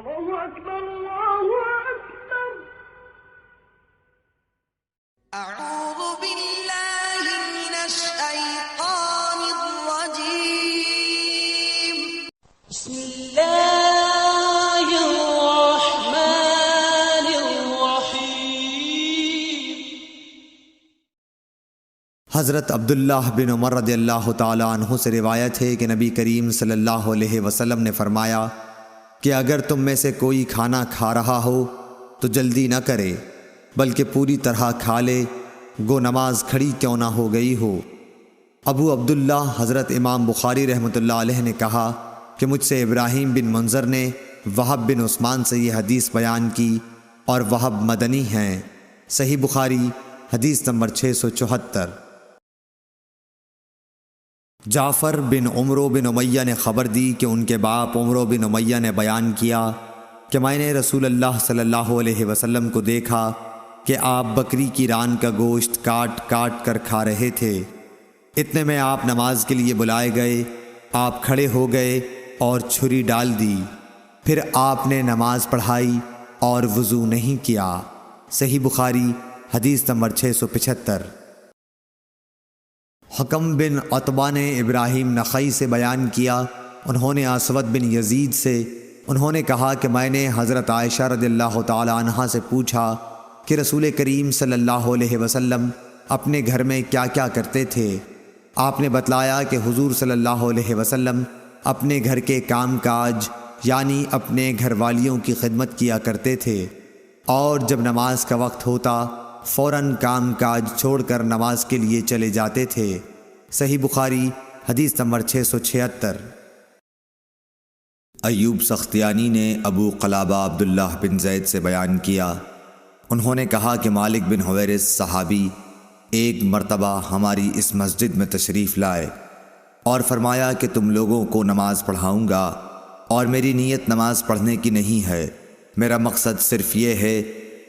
الله أكبر الله أكبر. أعوذ بالله من الشيطان الرجيم. بسم الله الرحمن الرحيم. حضرت عبداللہ بن عمر رضی اللہ تعالیٰ عنہ سے روایت ہے کہ نبی کریم صلی اللہ علیہ وسلم نے فرمایا کہ اگر تم میں سے کوئی کھانا کھا رہا ہو تو جلدی نہ کرے بلکہ پوری طرح کھا لے، گو نماز کھڑی کیوں نہ ہو گئی ہو۔ ابو عبداللہ حضرت امام بخاری رحمۃ اللہ علیہ نے کہا کہ مجھ سے ابراہیم بن منظر نے وہب بن عثمان سے یہ حدیث بیان کی اور وہب مدنی ہیں۔ صحیح بخاری حدیث نمبر 674۔ جعفر بن عمرو بن امیہ نے خبر دی کہ ان کے باپ عمرو بن امیہ نے بیان کیا کہ میں نے رسول اللہ صلی اللہ علیہ وسلم کو دیکھا کہ آپ بکری کی ران کا گوشت کاٹ کاٹ کر کھا رہے تھے۔ اتنے میں آپ نماز کے لیے بلائے گئے، آپ کھڑے ہو گئے اور چھری ڈال دی، پھر آپ نے نماز پڑھائی اور وضو نہیں کیا۔ صحیح بخاری حدیث نمبر 675۔ حکم بن عتبہ نے ابراہیم نخعی سے بیان کیا، انہوں نے اسود بن یزید سے، انہوں نے کہا کہ میں نے حضرت عائشہ رضی اللہ تعالی عنہا سے پوچھا کہ رسول کریم صلی اللہ علیہ وسلم اپنے گھر میں کیا کیا کرتے تھے۔ آپ نے بتلایا کہ حضور صلی اللہ علیہ وسلم اپنے گھر کے کام کاج یعنی اپنے گھر والیوں کی خدمت کیا کرتے تھے، اور جب نماز کا وقت ہوتا فوراً کام کاج چھوڑ کر نماز کے لیے چلے جاتے تھے۔ صحیح بخاری حدیث نمبر 676۔ ایوب سختیانی نے ابو قلابہ عبداللہ بن زید سے بیان کیا، انہوں نے کہا کہ مالک بن حویرث صحابی ایک مرتبہ ہماری اس مسجد میں تشریف لائے اور فرمایا کہ تم لوگوں کو نماز پڑھاؤں گا، اور میری نیت نماز پڑھنے کی نہیں ہے، میرا مقصد صرف یہ ہے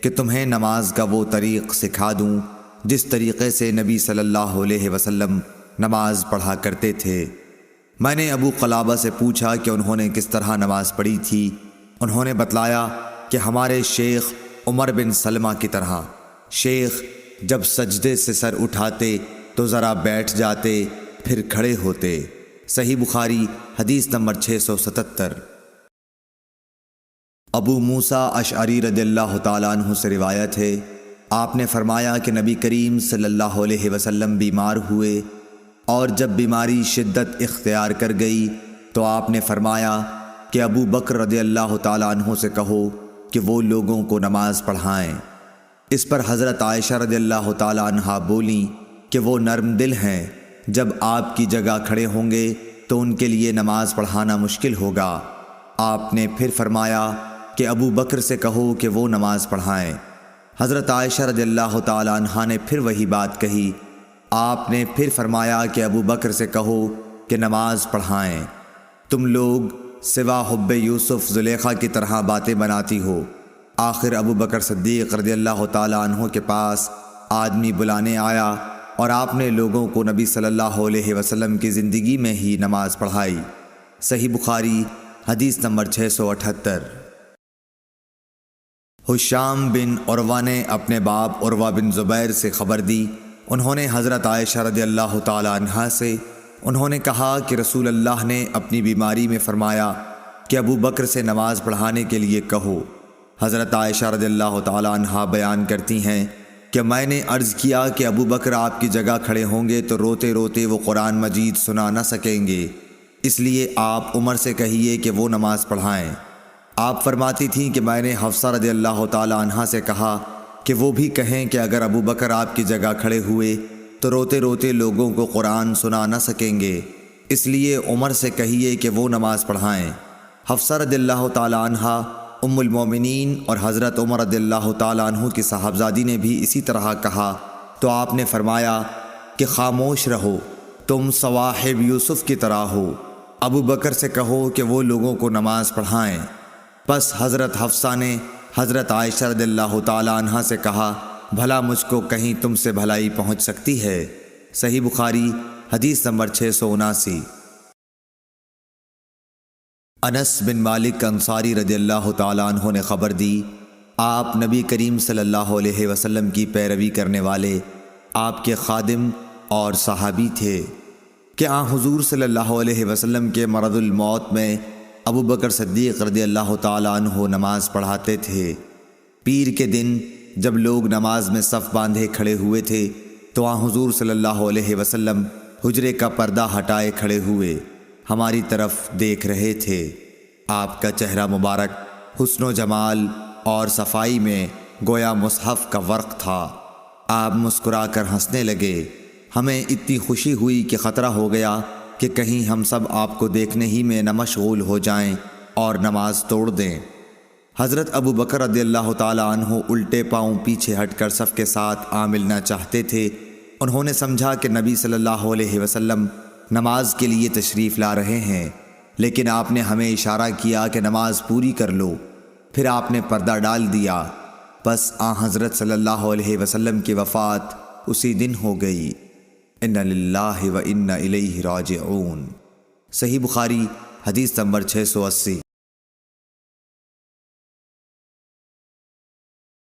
کہ تمہیں نماز کا وہ طریق سکھا دوں جس طریقے سے نبی صلی اللہ علیہ وسلم نماز پڑھا کرتے تھے۔ میں نے ابو قلابہ سے پوچھا کہ انہوں نے کس طرح نماز پڑھی تھی، انہوں نے بتلایا کہ ہمارے شیخ عمر بن سلمہ کی طرح۔ شیخ جب سجدے سے سر اٹھاتے تو ذرا بیٹھ جاتے پھر کھڑے ہوتے۔ صحیح بخاری حدیث نمبر 677۔ ابو موسیٰ اشعری رضی اللہ تعالیٰ عنہ سے روایت ہے، آپ نے فرمایا کہ نبی کریم صلی اللہ علیہ وسلم بیمار ہوئے، اور جب بیماری شدت اختیار کر گئی تو آپ نے فرمایا کہ ابو بکر رضی اللہ تعالیٰ عنہ سے کہو کہ وہ لوگوں کو نماز پڑھائیں۔ اس پر حضرت عائشہ رضی اللہ تعالیٰ عنہا بولیں کہ وہ نرم دل ہیں، جب آپ کی جگہ کھڑے ہوں گے تو ان کے لیے نماز پڑھانا مشکل ہوگا۔ آپ نے پھر فرمایا کہ ابو بکر سے کہو کہ وہ نماز پڑھائیں۔ حضرت عائشہ رضی اللہ تعالیٰ عنہا نے پھر وہی بات کہی، آپ نے پھر فرمایا کہ ابو بکر سے کہو کہ نماز پڑھائیں۔ تم لوگ سوا حب یوسف زلیخا کی طرح باتیں بناتی ہو۔ آخر ابو بکر صدیق رضی اللہ تعالیٰ عنہ کے پاس آدمی بلانے آیا اور آپ نے لوگوں کو نبی صلی اللہ علیہ وسلم کی زندگی میں ہی نماز پڑھائی۔ صحیح بخاری حدیث نمبر 678۔ حشام بن عروہ نے اپنے باپ عروہ بن زبیر سے خبر دی، انہوں نے حضرت عائشہ رضی اللہ تعالی عنہا سے، انہوں نے کہا کہ رسول اللہ نے اپنی بیماری میں فرمایا کہ ابو بکر سے نماز پڑھانے کے لیے کہو۔ حضرت عائشہ رضی اللہ تعالی عنہا بیان کرتی ہیں کہ میں نے عرض کیا کہ ابو بکر آپ کی جگہ کھڑے ہوں گے تو روتے روتے وہ قرآن مجید سنا نہ سکیں گے، اس لیے آپ عمر سے کہیے کہ وہ نماز پڑھائیں۔ آپ فرماتی تھیں کہ میں نے حفصہ رضی اللہ تعالی عنہا سے کہا کہ وہ بھی کہیں کہ اگر ابو بکر آپ کی جگہ کھڑے ہوئے تو روتے روتے لوگوں کو قرآن سنا نہ سکیں گے، اس لیے عمر سے کہیے کہ وہ نماز پڑھائیں۔ حفصہ رضی اللہ تعالی عنہا ام المومنین اور حضرت عمر رضی اللہ تعالی عنہ کی صاحبزادی نے بھی اسی طرح کہا، تو آپ نے فرمایا کہ خاموش رہو، تم صواحب یوسف کی طرح ہو، ابو بکر سے کہو کہ وہ لوگوں کو نماز پڑھائیں۔ پس حضرت حفصہ نے حضرت عائشہ رضی اللہ تعالی عنہا سے کہا، بھلا مجھ کو کہیں تم سے بھلائی پہنچ سکتی ہے؟ صحیح بخاری حدیث نمبر 679۔ انس بن مالک انصاری رضی اللہ تعالیٰ عنہ نے خبر دی، آپ نبی کریم صلی اللہ علیہ وسلم کی پیروی کرنے والے آپ کے خادم اور صحابی تھے کہ حضور صلی اللہ علیہ وسلم کے مرض الموت میں ابو بکر صدیق رضی اللہ تعالیٰ عنہ نماز پڑھاتے تھے۔ پیر کے دن جب لوگ نماز میں صف باندھے کھڑے ہوئے تھے تو حضور صلی اللہ علیہ وسلم حجرے کا پردہ ہٹائے کھڑے ہوئے ہماری طرف دیکھ رہے تھے۔ آپ کا چہرہ مبارک حسن و جمال اور صفائی میں گویا مصحف کا ورق تھا۔ آپ مسکرا کر ہنسنے لگے۔ ہمیں اتنی خوشی ہوئی کہ خطرہ ہو گیا کہ کہیں ہم سب آپ کو دیکھنے ہی میں نہ مشغول ہو جائیں اور نماز توڑ دیں۔ حضرت ابو بکر رضی اللہ تعالیٰ عنہ الٹے پاؤں پیچھے ہٹ کر صف کے ساتھ ملنا چاہتے تھے۔ انہوں نے سمجھا کہ نبی صلی اللہ علیہ وسلم نماز کے لیے تشریف لا رہے ہیں، لیکن آپ نے ہمیں اشارہ کیا کہ نماز پوری کر لو۔ پھر آپ نے پردہ ڈال دیا، بس حضرت صلی اللہ علیہ وسلم کی وفات اسی دن ہو گئی۔ اِنَّ لِلَّهِ وَإِنَّ إِلَيْهِ رَاجِعُونَ۔ صحیح بخاری حدیث نمبر 680۔